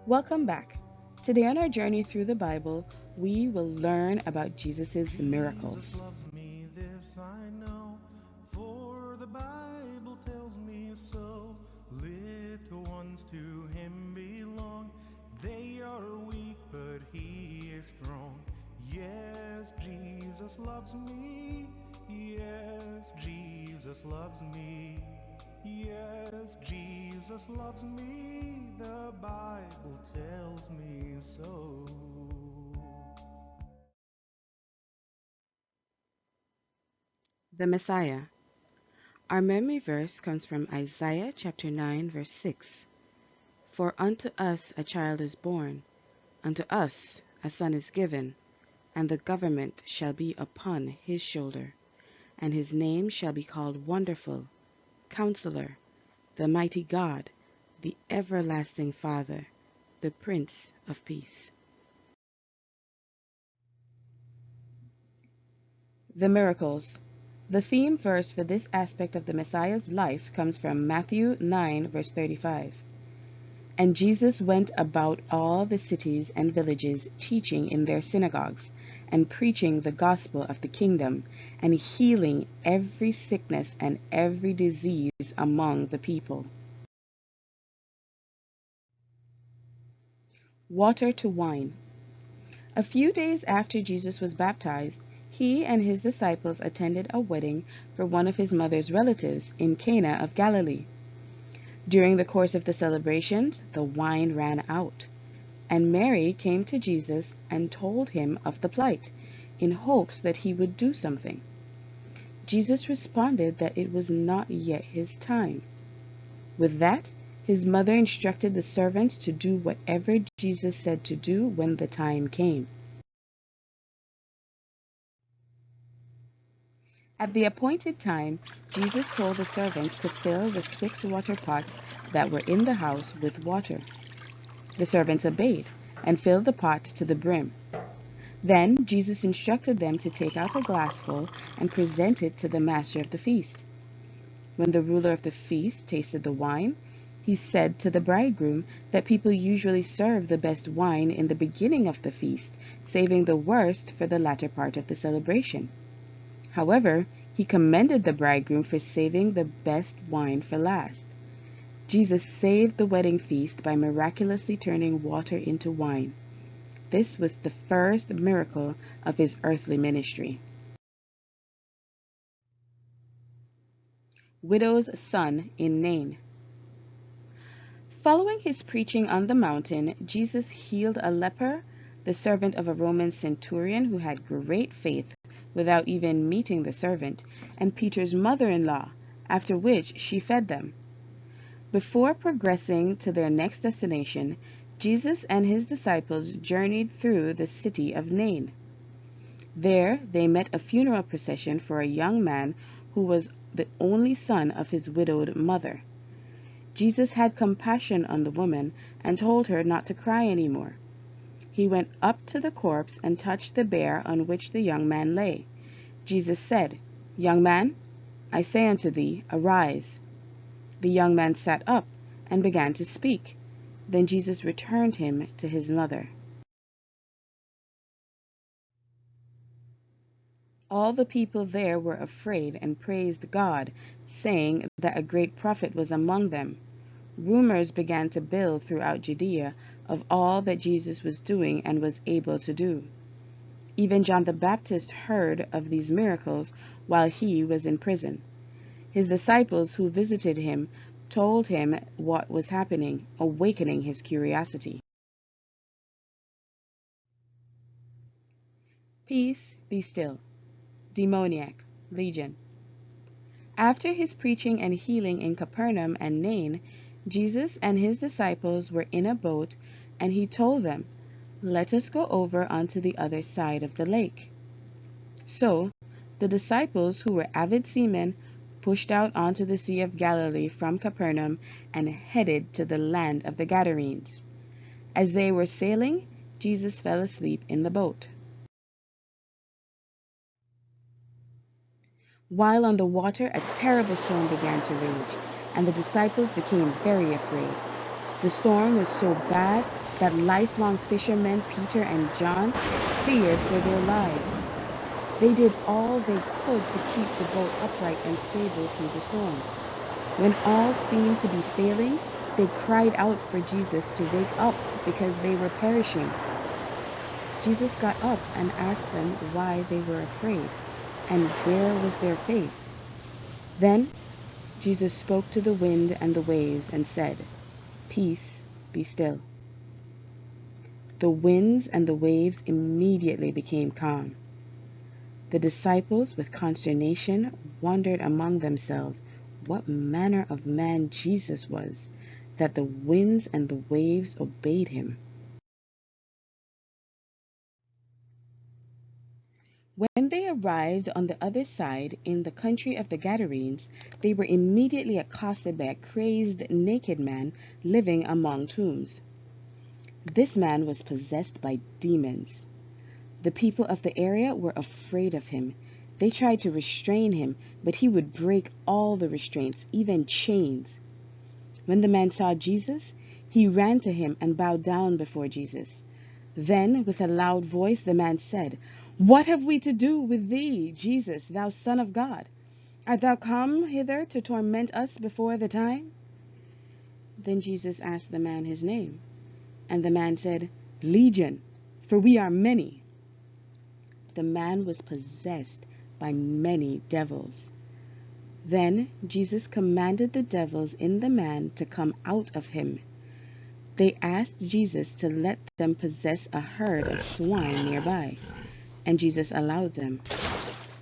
Welcome back. Today, on our journey through the Bible, we will learn about Jesus' Jesus miracles. loves me, this I know, for the Bible tells me so. Little ones to him belong, they are weak, but he is strong. Yes, Jesus loves me, yes, Jesus loves me. Yes, Jesus loves me, the Bible tells me so. The Messiah. Our memory verse comes from Isaiah chapter 9, verse 6. For unto us a child is born, unto us a son is given, and the government shall be upon his shoulder, and his name shall be called Wonderful, Counselor, the Mighty God, the Everlasting Father, the Prince of Peace. The miracles. The theme verse for this aspect of the Messiah's life comes from Matthew 9, verse 35. And Jesus went about all the cities and villages, teaching in their synagogues, and preaching the gospel of the kingdom, and healing every sickness and every disease among the people. Water to wine. A few days after Jesus was baptized, he and his disciples attended a wedding for one of his mother's relatives in Cana of Galilee. During the course of the celebrations, the wine ran out, and Mary came to Jesus and told him of the plight, in hopes that he would do something. Jesus responded that it was not yet his time. With that, his mother instructed the servants to do whatever Jesus said to do when the time came. At the appointed time, Jesus told the servants to fill the 6 water pots that were in the house with water. The servants obeyed and filled the pots to the brim. Then Jesus instructed them to take out a glassful and present it to the master of the feast. When the ruler of the feast tasted the wine, he said to the bridegroom that people usually serve the best wine in the beginning of the feast, saving the worst for the latter part of the celebration. However, he commended the bridegroom for saving the best wine for last. Jesus saved the wedding feast by miraculously turning water into wine. This was the first miracle of his earthly ministry. Widow's son in Nain. Following his preaching on the mountain, Jesus healed a leper, the servant of a Roman centurion who had great faith without even meeting the servant, and Peter's mother-in-law, after which she fed them. Before progressing to their next destination, Jesus and his disciples journeyed through the city of Nain. There they met a funeral procession for a young man who was the only son of his widowed mother. Jesus had compassion on the woman and told her not to cry any more. He went up to the corpse and touched the bier on which the young man lay. Jesus said, "Young man, I say unto thee, arise." The young man sat up and began to speak. Then Jesus returned him to his mother. All the people there were afraid and praised God, saying that a great prophet was among them. Rumors began to build throughout Judea of all that Jesus was doing and was able to do. Even John the Baptist heard of these miracles while he was in prison. His disciples who visited him told him what was happening, awakening his curiosity. Peace, be still. Demoniac, legion. After his preaching and healing in Capernaum and Nain, Jesus and his disciples were in a boat, and he told them, "Let us go over onto the other side of the lake." So, the disciples, who were avid seamen, pushed out onto the Sea of Galilee from Capernaum and headed to the land of the Gadarenes. As they were sailing, Jesus fell asleep in the boat. While on the water, a terrible storm began to rage, and the disciples became very afraid. The storm was so bad that lifelong fishermen Peter and John feared for their lives. They did all they could to keep the boat upright and stable through the storm. When all seemed to be failing, they cried out for Jesus to wake up because they were perishing. Jesus got up and asked them why they were afraid and where was their faith. Then Jesus spoke to the wind and the waves and said, "Peace, be still." The winds and the waves immediately became calm. The disciples, with consternation, wondered among themselves what manner of man Jesus was, that the winds and the waves obeyed him. When they arrived on the other side, in the country of the Gadarenes, they were immediately accosted by a crazed, naked man living among tombs. This man was possessed by demons. The people of the area were afraid of him. They tried to restrain him, but he would break all the restraints, even chains. When the man saw Jesus, he ran to him and bowed down before Jesus. Then, with a loud voice, the man said, "What have we to do with thee, Jesus, thou Son of God? Art thou come hither to torment us before the time?" Then Jesus asked the man his name, and the man said, "Legion, for we are many." The man was possessed by many devils. Then Jesus commanded the devils in the man to come out of him. They asked Jesus to let them possess a herd of swine nearby, and Jesus allowed them.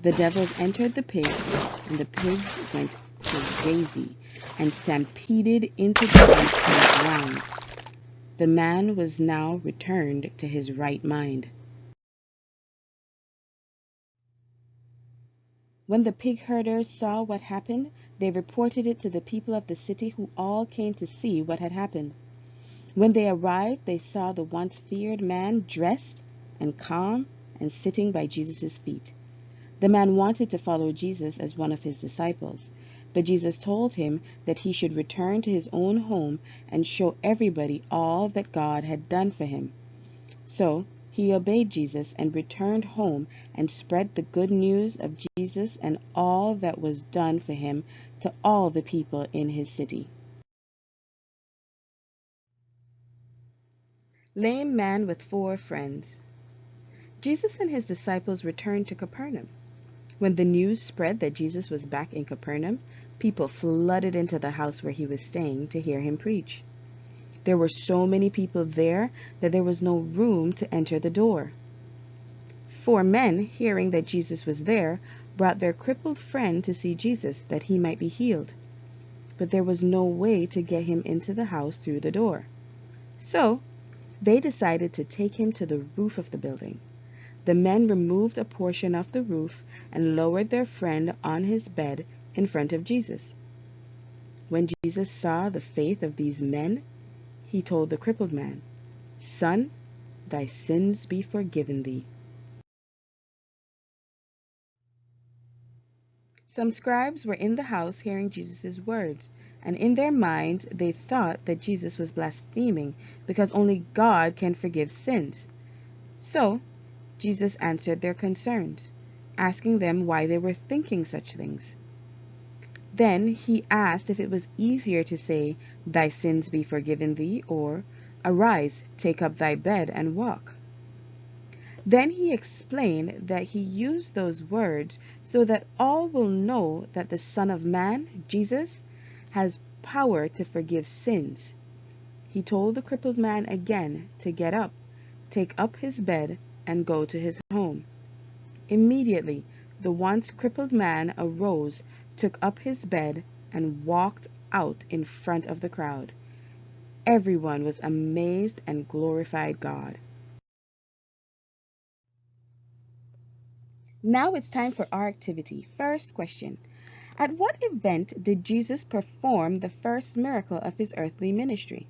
The devils entered the pigs, and the pigs went crazy and stampeded into the lake and drowned. The man was now returned to his right mind. When the pig herders saw what happened, they reported it to the people of the city, who all came to see what had happened. When they arrived, they saw the once feared man dressed and calm and sitting by Jesus' feet. The man wanted to follow Jesus as one of his disciples, but Jesus told him that he should return to his own home and show everybody all that God had done for him. So he obeyed Jesus and returned home and spread the good news of Jesus and all that was done for him to all the people in his city. Lame man with 4 friends. Jesus and his disciples returned to Capernaum. When the news spread that Jesus was back in Capernaum, people flooded into the house where he was staying to hear him preach. There were so many people there that there was no room to enter the door. 4 men, hearing that Jesus was there, brought their crippled friend to see Jesus, that he might be healed. But there was no way to get him into the house through the door. So they decided to take him to the roof of the building. The men removed a portion of the roof and lowered their friend on his bed in front of Jesus. When Jesus saw the faith of these men, he told the crippled man, "Son, thy sins be forgiven thee." Some scribes were in the house hearing Jesus' words, and in their minds they thought that Jesus was blaspheming because only God can forgive sins. So Jesus answered their concerns, asking them why they were thinking such things. Then he asked if it was easier to say, "Thy sins be forgiven thee," or "Arise, take up thy bed and walk." Then he explained that he used those words so that all will know that the Son of Man, Jesus, has power to forgive sins. He told the crippled man again to get up, take up his bed, and go to his home. Immediately, the once crippled man arose, took up his bed, and walked out in front of the crowd. Everyone was amazed and glorified God. Now it's time for our activity. First question. At what event did Jesus perform the first miracle of his earthly ministry?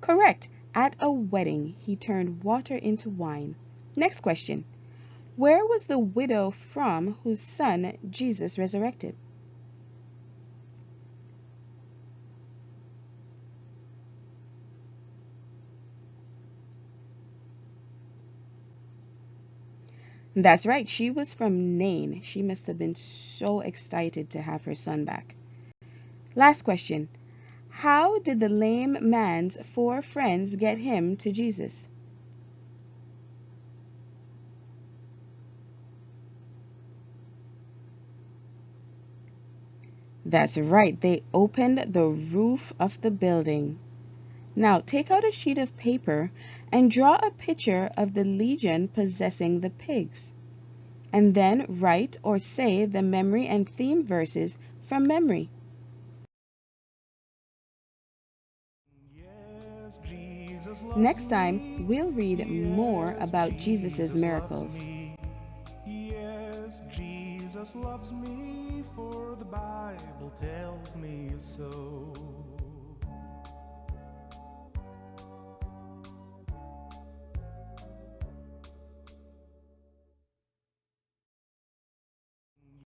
Correct. At a wedding, he turned water into wine. Next question. Where was the widow from whose son Jesus resurrected? That's right, she was from Nain. She must have been so excited to have her son back. Last question. How did the lame man's 4 friends get him to Jesus? That's right, they opened the roof of the building. Now take out a sheet of paper and draw a picture of the legion possessing the pigs. And then write or say the memory and theme verses from memory. Yes, Jesus loves Next time, me. we'll read more Yes, about Jesus' Jesus loves miracles. me. Yes, Jesus loves me, for the Bible tells me so.